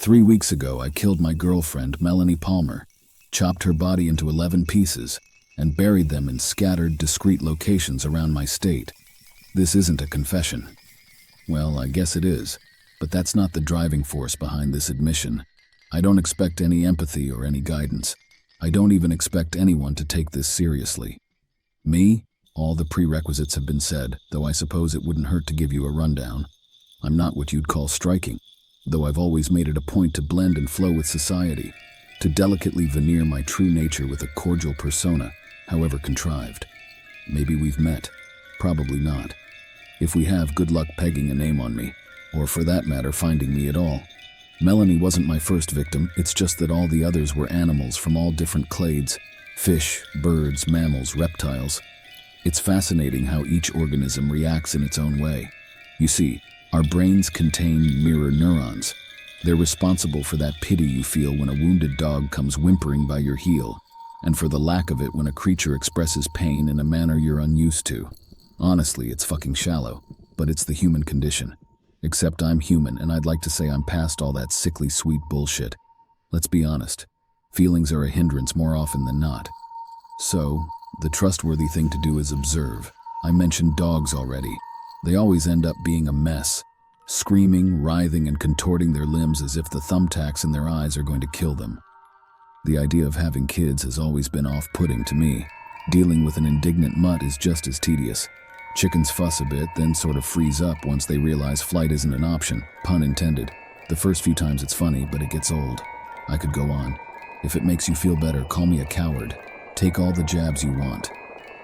3 weeks ago, I killed my girlfriend, Melanie Palmer, chopped her body into 11 pieces, and buried them in scattered, discreet locations around my state. This isn't a confession. Well, I guess it is, but that's not the driving force behind this admission. I don't expect any empathy or any guidance. I don't even expect anyone to take this seriously. Me? All the prerequisites have been said, though I suppose it wouldn't hurt to give you a rundown. I'm not what you'd call striking, though I've always made it a point to blend and flow with society, to delicately veneer my true nature with a cordial persona, however contrived. Maybe we've met. Probably not. If we have, good luck pegging a name on me, or for that matter, finding me at all. Melanie wasn't my first victim, it's just that all the others were animals from all different clades: fish, birds, mammals, reptiles. It's fascinating how each organism reacts in its own way. You see, our brains contain mirror neurons. They're responsible for that pity you feel when a wounded dog comes whimpering by your heel, and for the lack of it when a creature expresses pain in a manner you're unused to. Honestly, it's fucking shallow, but it's the human condition. Except I'm human, and I'd like to say I'm past all that sickly sweet bullshit. Let's be honest. Feelings are a hindrance more often than not. So, the trustworthy thing to do is observe. I mentioned dogs already. They always end up being a mess, screaming, writhing, and contorting their limbs as if the thumbtacks in their eyes are going to kill them. The idea of having kids has always been off-putting to me. Dealing with an indignant mutt is just as tedious. Chickens fuss a bit, then sort of freeze up once they realize flight isn't an option, pun intended. The first few times it's funny, but it gets old. I could go on. If it makes you feel better, call me a coward. Take all the jabs you want.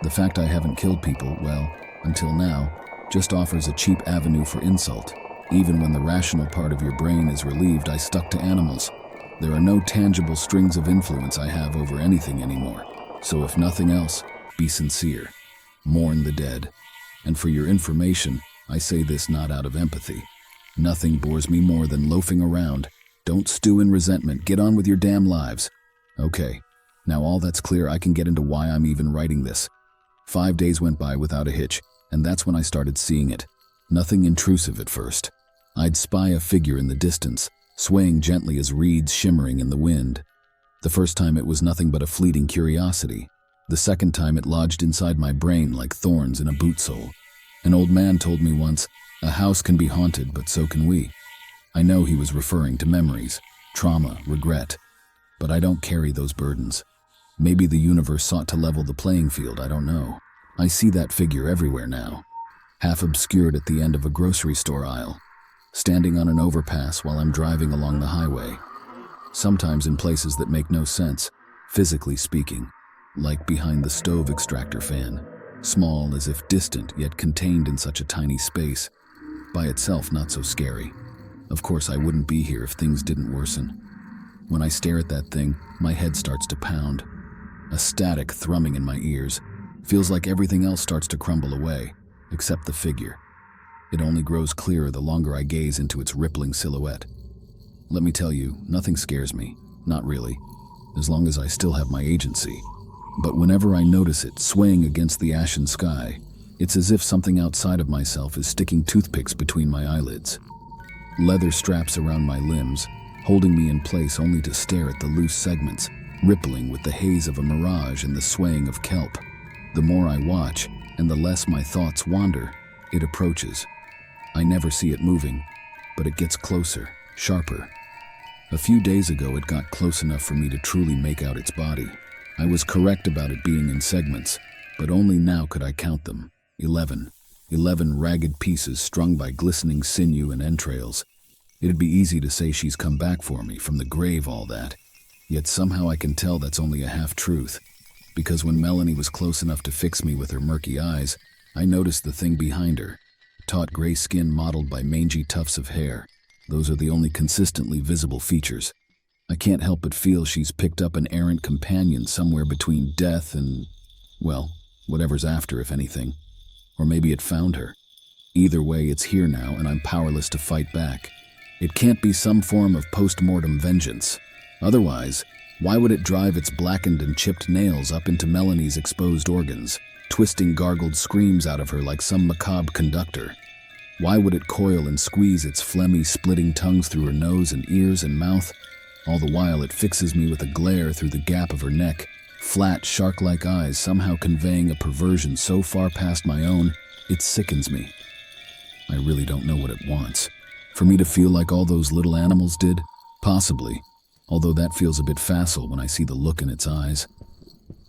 The fact I haven't killed people, well, until now, just offers a cheap avenue for insult. Even when the rational part of your brain is relieved, I stuck to animals. There are no tangible strings of influence I have over anything anymore. So if nothing else, be sincere. Mourn the dead. And for your information, I say this not out of empathy. Nothing bores me more than loafing around. Don't stew in resentment. Get on with your damn lives. Okay, now all that's clear, I can get into why I'm even writing this. 5 days went by without a hitch, and that's when I started seeing it. Nothing intrusive at first. I'd spy a figure in the distance, swaying gently as reeds shimmering in the wind. The first time it was nothing but a fleeting curiosity. The second time it lodged inside my brain like thorns in a boot sole. An old man told me once, a house can be haunted, but so can we. I know he was referring to memories, trauma, regret, but I don't carry those burdens. Maybe the universe sought to level the playing field, I don't know. I see that figure everywhere now, half obscured at the end of a grocery store aisle, standing on an overpass while I'm driving along the highway. Sometimes in places that make no sense, physically speaking, like behind the stove extractor fan, small as if distant yet contained in such a tiny space. By itself, not so scary. Of course, I wouldn't be here if things didn't worsen. When I stare at that thing, my head starts to pound. A static thrumming in my ears. Feels like everything else starts to crumble away, except the figure. It only grows clearer the longer I gaze into its rippling silhouette. Let me tell you, nothing scares me. Not really. As long as I still have my agency. But whenever I notice it swaying against the ashen sky, it's as if something outside of myself is sticking toothpicks between my eyelids. Leather straps around my limbs, holding me in place only to stare at the loose segments, rippling with the haze of a mirage and the swaying of kelp. The more I watch, and the less my thoughts wander, it approaches. I never see it moving, but it gets closer, sharper. A few days ago, it got close enough for me to truly make out its body. I was correct about it being in segments, but only now could I count them. 11. 11 ragged pieces strung by glistening sinew and entrails. It'd be easy to say she's come back for me, from the grave, all that. Yet somehow I can tell that's only a half-truth. Because when Melanie was close enough to fix me with her murky eyes, I noticed the thing behind her. Taut gray skin mottled by mangy tufts of hair. Those are the only consistently visible features. I can't help but feel she's picked up an errant companion somewhere between death and, well, whatever's after, if anything. Or maybe it found her. Either way, it's here now, and I'm powerless to fight back. It can't be some form of post-mortem vengeance. Otherwise, why would it drive its blackened and chipped nails up into Melanie's exposed organs, twisting gargled screams out of her like some macabre conductor? Why would it coil and squeeze its phlegmy, splitting tongues through her nose and ears and mouth? All the while it fixes me with a glare through the gap of her neck, flat, shark-like eyes somehow conveying a perversion so far past my own, it sickens me. I really don't know what it wants. For me to feel like all those little animals did? Possibly, although that feels a bit facile when I see the look in its eyes.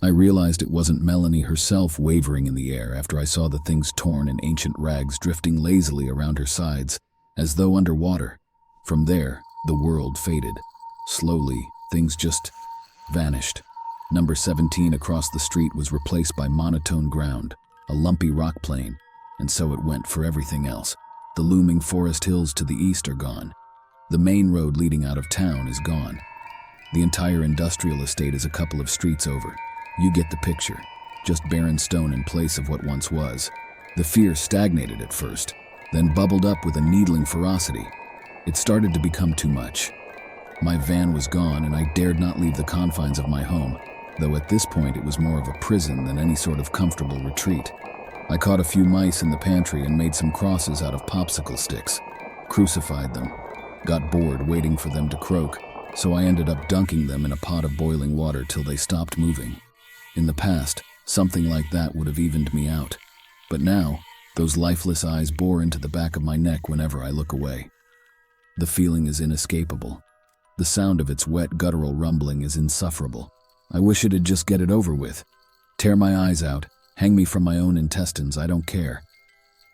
I realized it wasn't Melanie herself wavering in the air after I saw the thing's torn and ancient rags drifting lazily around her sides, as though underwater. From there, the world faded. Slowly, things just vanished. Number 17 across the street was replaced by monotone ground, a lumpy rock plain, and so it went for everything else. The looming forest hills to the east are gone. The main road leading out of town is gone. The entire industrial estate is a couple of streets over. You get the picture. Just barren stone in place of what once was. The fear stagnated at first, then bubbled up with a needling ferocity. It started to become too much. My van was gone and I dared not leave the confines of my home, though at this point it was more of a prison than any sort of comfortable retreat. I caught a few mice in the pantry and made some crosses out of popsicle sticks, crucified them, got bored waiting for them to croak, so I ended up dunking them in a pot of boiling water till they stopped moving. In the past, something like that would have evened me out, but now, those lifeless eyes bore into the back of my neck whenever I look away. The feeling is inescapable. The sound of its wet, guttural rumbling is insufferable. I wish it'd just get it over with. Tear my eyes out, hang me from my own intestines, I don't care.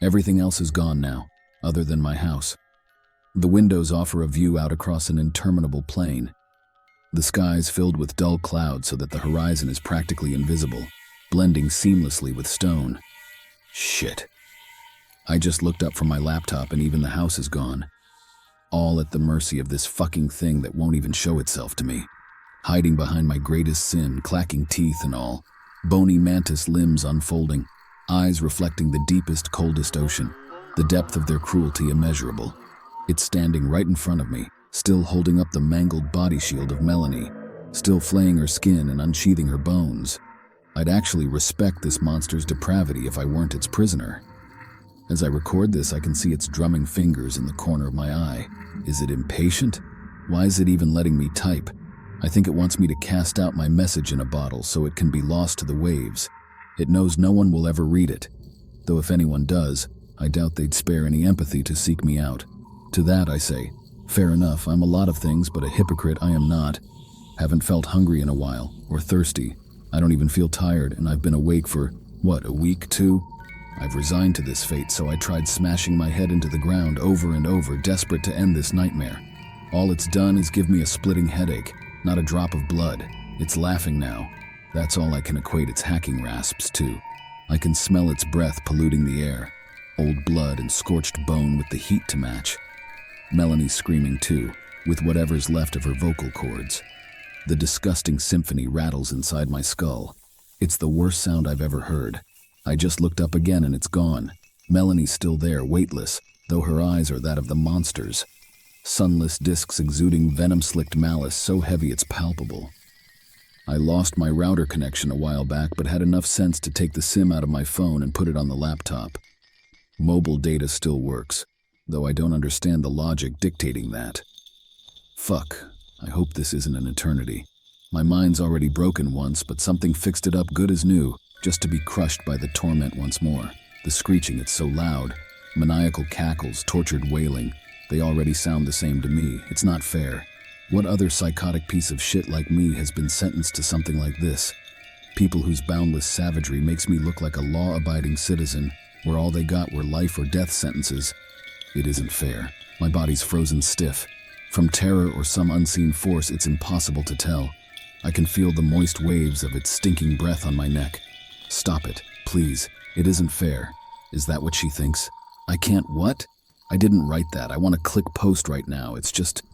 Everything else is gone now, other than my house. The windows offer a view out across an interminable plain. The skies filled with dull clouds so that the horizon is practically invisible, blending seamlessly with stone. Shit. I just looked up from my laptop and even the house is gone. All at the mercy of this fucking thing that won't even show itself to me. Hiding behind my greatest sin, clacking teeth and all. Bony mantis limbs unfolding, eyes reflecting the deepest, coldest ocean. The depth of their cruelty immeasurable. It's standing right in front of me, still holding up the mangled body shield of Melanie, still flaying her skin and unsheathing her bones. I'd actually respect this monster's depravity if I weren't its prisoner. As I record this, I can see its drumming fingers in the corner of my eye. Is it impatient? Why is it even letting me type? I think it wants me to cast out my message in a bottle so it can be lost to the waves. It knows no one will ever read it. Though if anyone does, I doubt they'd spare any empathy to seek me out. To that I say, fair enough, I'm a lot of things, but a hypocrite I am not. Haven't felt hungry in a while, or thirsty. I don't even feel tired, and I've been awake for, a week, 2? I've resigned to this fate, so I tried smashing my head into the ground over and over, desperate to end this nightmare. All it's done is give me a splitting headache, not a drop of blood. It's laughing now. That's all I can equate its hacking rasps to. I can smell its breath polluting the air. Old blood and scorched bone with the heat to match. Melanie's screaming too, with whatever's left of her vocal cords. The disgusting symphony rattles inside my skull. It's the worst sound I've ever heard. I just looked up again and it's gone. Melanie's still there, weightless, though her eyes are that of the monster's. Sunless discs exuding venom-slicked malice so heavy it's palpable. I lost my router connection a while back, but had enough sense to take the SIM out of my phone and put it on the laptop. Mobile data still works, though I don't understand the logic dictating that. Fuck, I hope this isn't an eternity. My mind's already broken once, but something fixed it up good as new, just to be crushed by the torment once more. The screeching, it's so loud. Maniacal cackles, tortured wailing. They already sound the same to me. It's not fair. What other psychotic piece of shit like me has been sentenced to something like this? People whose boundless savagery makes me look like a law-abiding citizen, where all they got were life or death sentences. It isn't fair. My body's frozen stiff. From terror or some unseen force, it's impossible to tell. I can feel the moist waves of its stinking breath on my neck. Stop it, please. It isn't fair. Is that what she thinks? I can't what? I didn't write that. I want to click post right now. It's just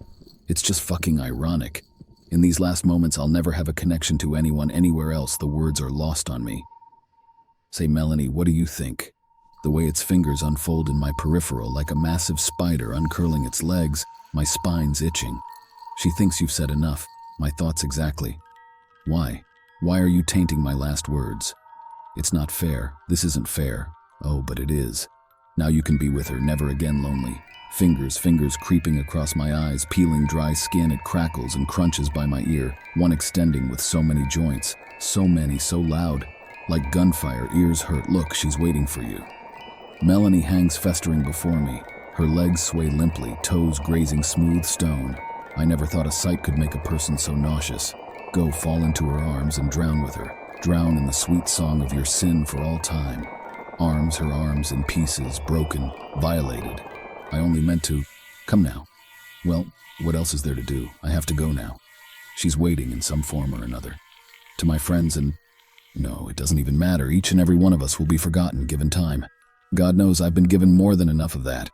fucking ironic. In these last moments, I'll never have a connection to anyone anywhere else. The words are lost on me. Say, Melanie, what do you think? The way its fingers unfold in my peripheral like a massive spider uncurling its legs, my spine's itching. She thinks you've said enough. My thoughts exactly. Why? Why are you tainting my last words? It's not fair. This isn't fair. Oh, but it is. Now you can be with her, never again lonely. Fingers creeping across my eyes, peeling dry skin. It crackles and crunches by my ear, one extending with so many joints. So many, so loud. Like gunfire, ears hurt. Look, she's waiting for you. Melanie hangs festering before me. Her legs sway limply, toes grazing smooth stone. I never thought a sight could make a person so nauseous. Go fall into her arms and drown with her. Drown in the sweet song of your sin for all time. Her arms in pieces, broken, violated. I only meant to. Come now. Well, what else is there to do? I have to go now. She's waiting in some form or another. To my friends and... No, it doesn't even matter. Each and every one of us will be forgotten given time. God knows I've been given more than enough of that.